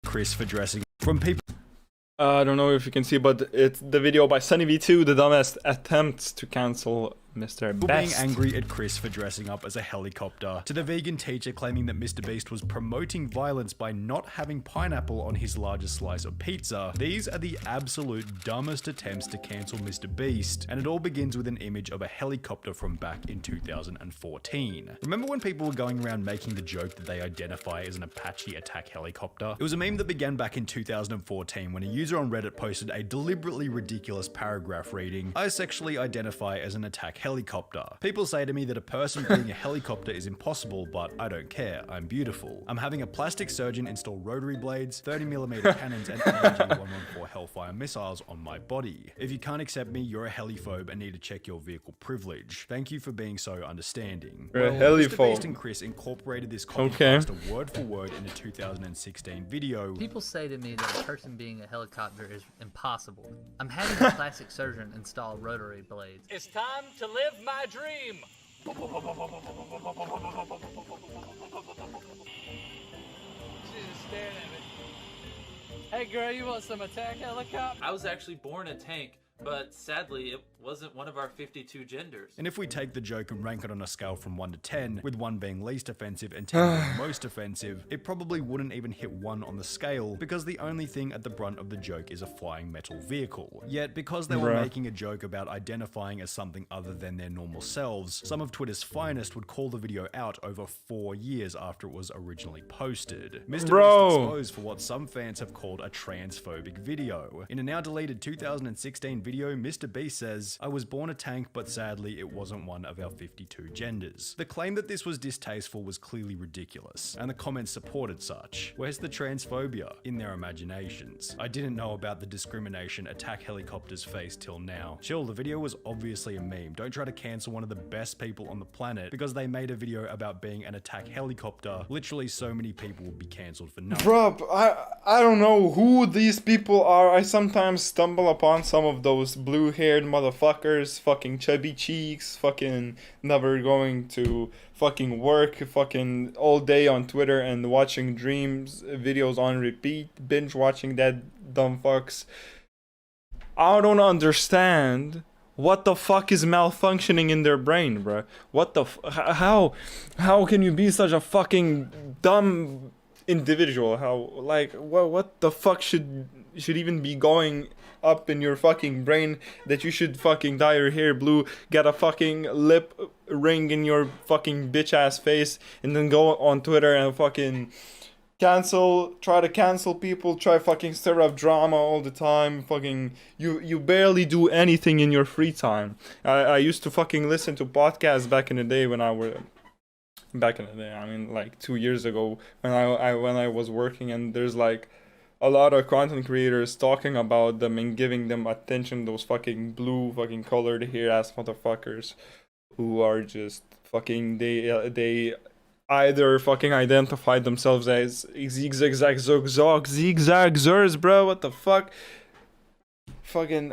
Chris for dressing from people. I don't know if you can see, but it's the video by SUNNYYYY, the dumbest attempts to cancel MrBeast. Being angry at Chris for dressing up as a helicopter, to the vegan teacher claiming that MrBeast was promoting violence by not having pineapple on his largest slice of pizza. These are the absolute dumbest attempts to cancel MrBeast, and it all begins with an image of a helicopter from back in 2014. Remember when people were going around making the joke that they identify as an Apache attack helicopter? It was a meme that began back in 2014 when a user on Reddit posted a deliberately ridiculous paragraph reading, "I sexually identify as an attack helicopter. People say to me that a person being a helicopter is impossible, but I don't care. I'm beautiful. I'm having a plastic surgeon install rotary blades, 30mm cannons, and AG-114 Hellfire missiles on my body. If you can't accept me, you're a heliphobe and need to check your vehicle privilege. Thank you for being so understanding." You're well, a heliphobe. MrBeast and Chris incorporated this copy-paste word for word in a 2016 video. People say to me that a person being a helicopter is impossible. I'm having a plastic surgeon install rotary blades. It's time to live my dream. She's just staring at me. Hey girl, you want some attack helicopter? I was actually born a tank, but sadly it wasn't one of our 52 genders. And if we take the joke and rank it on a scale from 1 to 10, with 1 being least offensive and 10 being most offensive, it probably wouldn't even hit 1 on the scale, because the only thing at the brunt of the joke is a flying metal vehicle. Yet, because they were making a joke about identifying as something other than their normal selves, some of Twitter's finest would call the video out over 4 years after it was originally posted. MrBeast exposed for what some fans have called a transphobic video. In a now deleted 2016 video, MrBeast says, "I was born a tank, but sadly it wasn't one of our 52 genders." The claim that this was distasteful was clearly ridiculous, and the comments supported such. Where's the transphobia? In their imaginations. I didn't know about the discrimination attack helicopters face till now. Chill, the video was obviously a meme. Don't try to cancel one of the best people on the planet because they made a video about being an attack helicopter. Literally so many people will be cancelled for nothing. Bruh, I don't know who these people are. I sometimes stumble upon some of those blue-haired motherfuckers, fucking chubby cheeks, fucking never going to fucking work, fucking all day on Twitter and watching dreams videos on repeat, binge watching that dumb fucks. I don't understand what the fuck is malfunctioning in their brain, bruh. What the how can you be such a fucking dumb individual? How, like, what the fuck should even be going up in your fucking brain that you should fucking dye your hair blue, get a fucking lip ring in your fucking bitch ass face, and then go on Twitter and fucking try to cancel people, try fucking stir up drama all the time, fucking, you barely do anything in your free time. I used to fucking listen to podcasts back in the day when I mean like 2 years ago when I was working, and there's like a lot of content creators talking about them and giving them attention, those fucking blue fucking colored hair ass motherfuckers who are just fucking, they either fucking identify themselves as zigzagzers, bro, what the fuck, fucking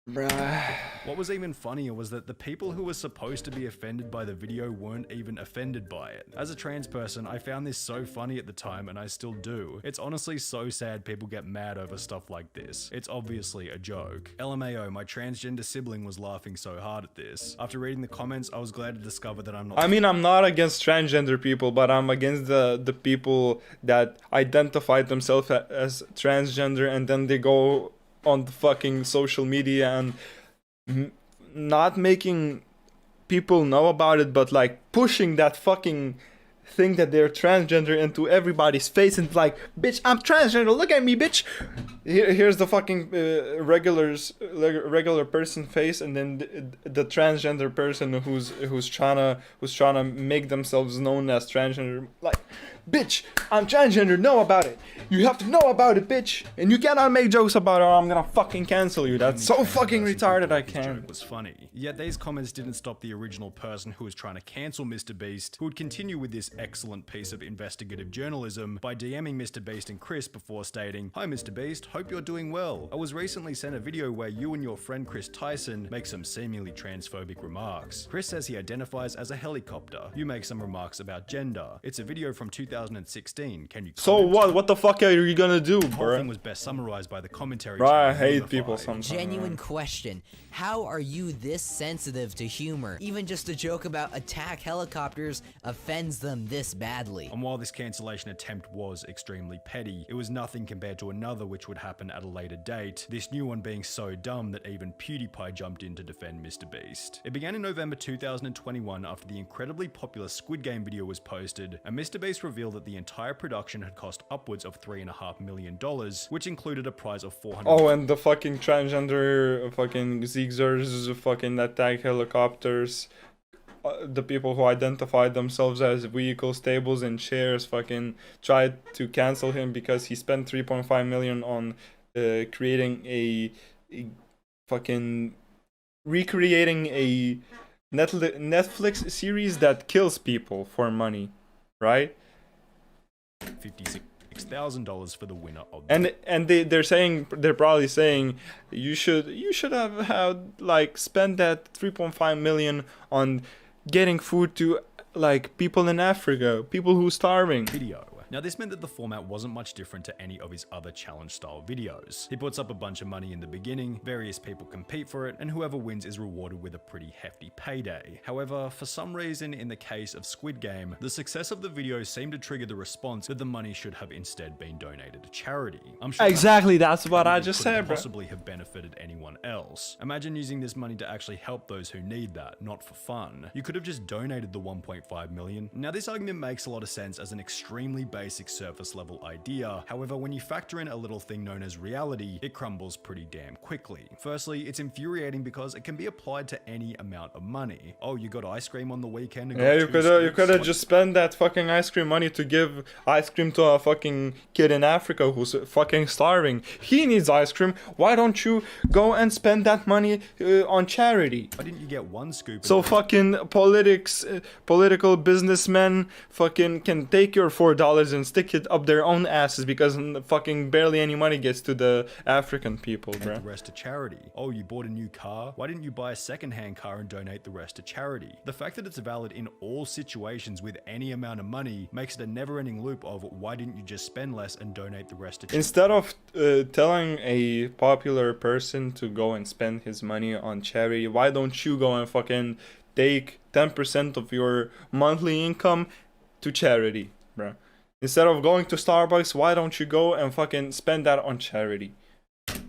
bruh. What was even funnier was that the people who were supposed to be offended by the video weren't even offended by it. As a trans person, I found this so funny at the time, and I still do. It's honestly so sad people get mad over stuff like this. It's obviously a joke. LMAO, my transgender sibling was laughing so hard at this. After reading the comments, I was glad to discover that I'm not— I mean, I'm not against transgender people, but I'm against the people that identify themselves as transgender and then they go on the fucking social media and not making people know about it, but like pushing that fucking thing that they're transgender into everybody's face and like, bitch, I'm transgender, look at me, bitch. Here's the fucking regular person face, and then the transgender person who's trying to make themselves known as transgender. Like, bitch, I'm transgender, know about it. You have to know about it, bitch. And you cannot make jokes about it or I'm gonna fucking cancel you. That's so fucking retarded, I can't. Was funny. Yet these comments didn't stop the original person who was trying to cancel MrBeast, who would continue with this excellent piece of investigative journalism by DMing MrBeast and Chris before stating, "Hi MrBeast, hope you're doing well. I was recently sent a video where you and your friend Chris Tyson make some seemingly transphobic remarks. Chris says he identifies as a helicopter. You make some remarks about gender. It's a video from 2016. Can you So comment?" what? What the fuck are you gonna do, The whole bro? thing was best summarized by the commentary. Bro, I channel hate Gamify. people sometimes. Genuine question. How are you this sensitive to humor? Even just a joke about attack helicopters offends them this badly. And while this cancellation attempt was extremely petty, it was nothing compared to another which would happen at a later date, this new one being so dumb that even PewDiePie jumped in to defend MrBeast. It began in November 2021 after the incredibly popular Squid Game video was posted, and MrBeast revealed that the entire production had cost upwards of $3.5 million, which included a prize of $400. Oh, and the fucking transgender fucking Zigzers fucking attack helicopters. The people who identified themselves as vehicles, tables, and chairs fucking tried to cancel him because he spent 3.5 million on creating a fucking recreating a Netflix series that kills people for money, right? $56,000 for the winner of And they're probably saying you should have had like spent that 3.5 million on getting food to like people in Africa, people who are starving. video. Now this meant that the format wasn't much different to any of his other challenge style videos. He puts up a bunch of money in the beginning, various people compete for it, and whoever wins is rewarded with a pretty hefty payday. However, for some reason in the case of Squid Game, the success of the video seemed to trigger the response that the money should have instead been donated to charity. I'm sure Exactly, that's what I that just couldn't said, bro. possibly have benefited anyone else. Imagine using this money to actually help those who need that, not for fun. You could have just donated the 1.5 million. Now this argument makes a lot of sense as an extremely basic surface level idea. However, when you factor in a little thing known as reality, it crumbles pretty damn quickly. Firstly, it's infuriating because it can be applied to any amount of money. Oh, you got ice cream on the weekend? And Yeah, got you two could scoops? have just spent that fucking ice cream money to give ice cream to a fucking kid in Africa who's fucking starving. He needs ice cream. Why don't you go and spend that money on charity? Why didn't you get one scoop? So and- fucking political businessmen fucking can take your $4 and stick it up their own asses because fucking barely any money gets to the African people, the bro. rest to charity. Oh, you bought a new car? Why didn't you buy a second-hand car and donate the rest to charity? The fact that it's valid in all situations with any amount of money makes it a never-ending loop of why didn't you just spend less and donate the rest to charity? Instead of telling a popular person to go and spend his money on charity, why don't you go and fucking take 10% of your monthly income to charity, bro? Instead of going to Starbucks, why don't you go and fucking spend that on charity?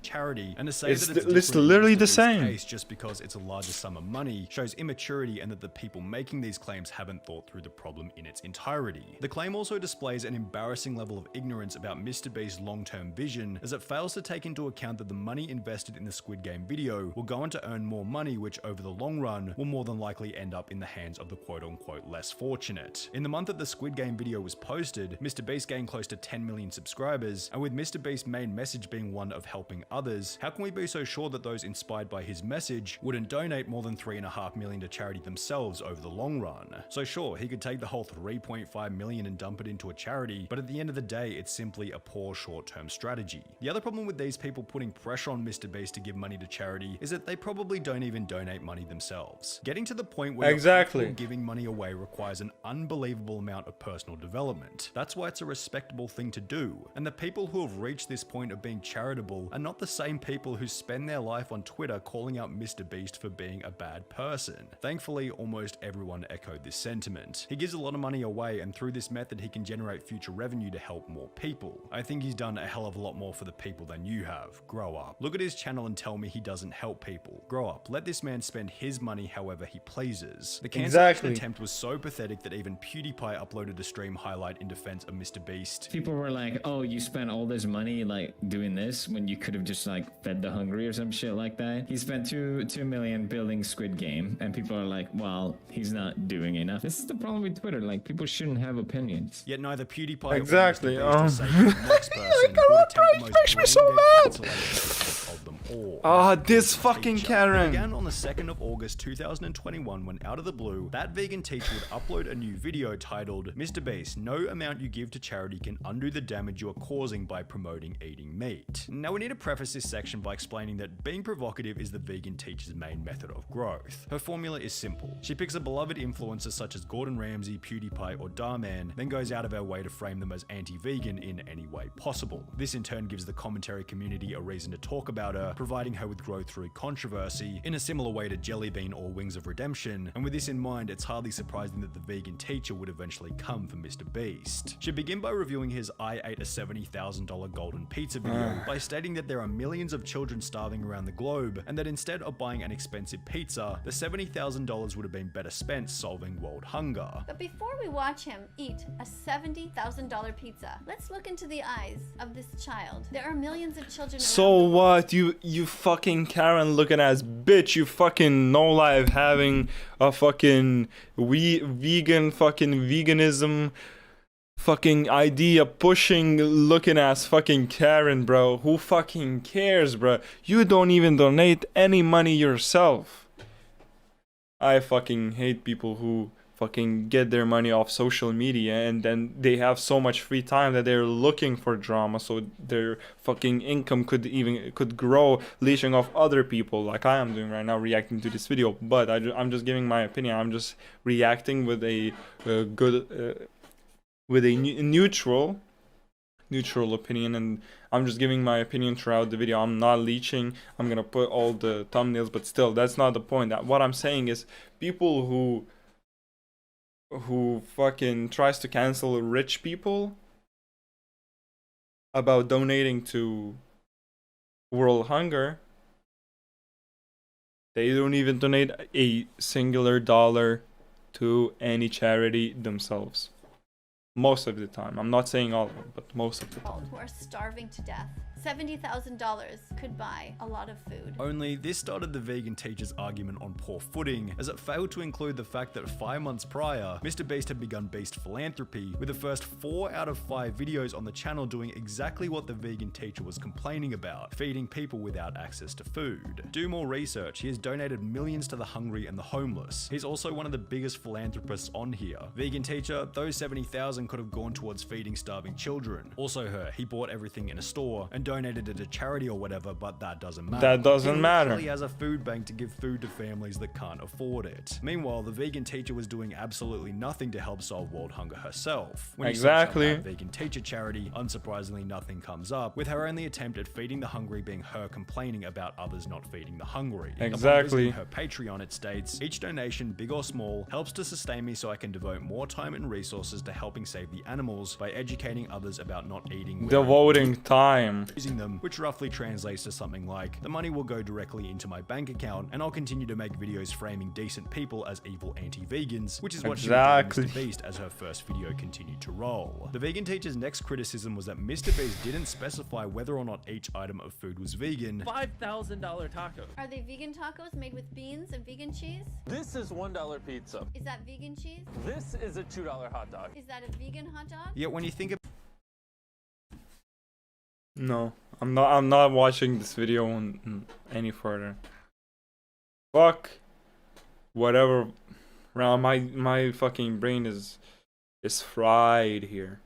Charity, and to say It's that it's, it's different in literally the MrBeast's same. case just because it's a larger sum of money shows immaturity and that the people making these claims haven't thought through the problem in its entirety. The claim also displays an embarrassing level of ignorance about MrBeast's long-term vision, as it fails to take into account that the money invested in the Squid Game video will go on to earn more money, which over the long run will more than likely end up in the hands of the quote-unquote less fortunate. In the month that the Squid Game video was posted, MrBeast gained close to 10 million subscribers, and with MrBeast's main message being one of helping others, how can we be so sure that those inspired by his message wouldn't donate more than $3.5 million to charity themselves over the long run? So sure, he could take the whole $3.5 million and dump it into a charity, but at the end of the day, it's simply a poor short-term strategy. The other problem with these people putting pressure on MrBeast to give money to charity is that they probably don't even donate money themselves. Getting to the point where Exactly. you're comfortable giving money away requires an unbelievable amount of personal development. That's why it's a respectable thing to do. And the people who have reached this point of being charitable are not the same people who spend their life on Twitter calling out MrBeast for being a bad person. Thankfully, almost everyone echoed this sentiment. He gives a lot of money away, and through this method he can generate future revenue to help more people. I think he's done a hell of a lot more for the people than you have. Grow up. Look at his channel and tell me he doesn't help people. Grow up. Let this man spend his money however he pleases. The cancellation Exactly. attempt was so pathetic that even PewDiePie uploaded a stream highlight in defense of MrBeast. People were like, oh, you spent all this money like doing this when you could have just like fed the hungry or some shit like that. He spent 2 million building Squid Game, and people are like, well, he's not doing enough. This is the problem with Twitter. Like, people shouldn't have opinions. Yet neither PewDiePie Exactly. or MrBeast is safe from the next person who would attempt the most makes me so brain-dead mad. cancellation of them all. Ah, this fucking Teacher. Karen. It began on the 2nd of August 2021 when, out of the blue, that vegan teacher would upload a new video titled, "MrBeast, no amount you give to charity can undo the damage you are causing by promoting eating meat." Now, we need to preface this section by explaining that being provocative is the vegan teacher's main method of growth. Her formula is simple. She picks a beloved influencer such as Gordon Ramsay, PewDiePie, or 𝘍𝘰𝘭𝘭𝘰𝘸, then goes out of her way to frame them as anti-vegan in any way possible. This in turn gives the commentary community a reason to talk about her, providing her with growth through controversy, in a similar way to Jelly Bean or Wings of Redemption, and with this in mind, it's hardly surprising that the vegan teacher would eventually come for MrBeast. She'd begin by reviewing his "I ate a $70,000 golden pizza" video by stating that there are millions of children starving around the globe, and that instead of buying an expensive pizza, the $70,000 would have been better spent solving world hunger. But before we watch him eat a $70,000 pizza, let's look into the eyes of this child. There are millions of children. So what? You fucking Karen looking ass bitch. You fucking no life having a fucking vegan fucking veganism fucking idea pushing looking ass fucking Karen, bro. Who fucking cares, bro? You don't even donate any money yourself. I fucking hate people who fucking get their money off social media and then they have so much free time that they're looking for drama so their fucking income could grow, leashing off other people like I am doing right now, reacting to this video. But I'm just giving my opinion. I'm just reacting with a neutral opinion, and I'm just giving my opinion throughout the video. I'm not leeching. I'm gonna put all the thumbnails, but still, that's not the point. What I'm saying is people who fucking tries to cancel rich people about donating to world hunger, they don't even donate a singular dollar to any charity themselves. Most of the time. I'm not saying all of them, but most of the time. Who are starving to death. $70,000 could buy a lot of food. Only this started the vegan teacher's argument on poor footing, as it failed to include the fact that 5 months prior, MrBeast had begun Beast Philanthropy, with the first 4 out of 5 videos on the channel doing exactly what the vegan teacher was complaining about, feeding people without access to food. Do more research. He has donated millions to the hungry and the homeless. He's also one of the biggest philanthropists on here. Vegan teacher, those 70,000 could have gone towards feeding starving children. Also her, he bought everything in a store and donated it to charity or whatever, but that doesn't matter. That doesn't matter. He has a food bank to give food to families that can't afford it. Meanwhile, the vegan teacher was doing absolutely nothing to help solve world hunger herself. When exactly. you search up that vegan teacher charity, unsurprisingly nothing comes up, with her only attempt at feeding the hungry being her complaining about others not feeding the hungry. Exactly. Upon visiting her Patreon, it states, "Each donation, big or small, helps to sustain me so I can devote more time and resources to helping save the animals by educating others about not eating, devoting time, using them," which roughly translates to something like, "The money will go directly into my bank account and I'll continue to make videos framing decent people as evil anti-vegans," which is what exactly. she did with MrBeast as her first video continued to roll. The vegan teacher's next criticism was that MrBeast didn't specify whether or not each item of food was vegan. $5,000 taco. Are they vegan tacos made with beans and vegan cheese? This is $1 pizza. Is that vegan cheese? This is a $2 hot dog. Is that a vegan hot dog? Yet when you think of No, I'm not watching this video any further. Fuck whatever. My fucking brain is fried here.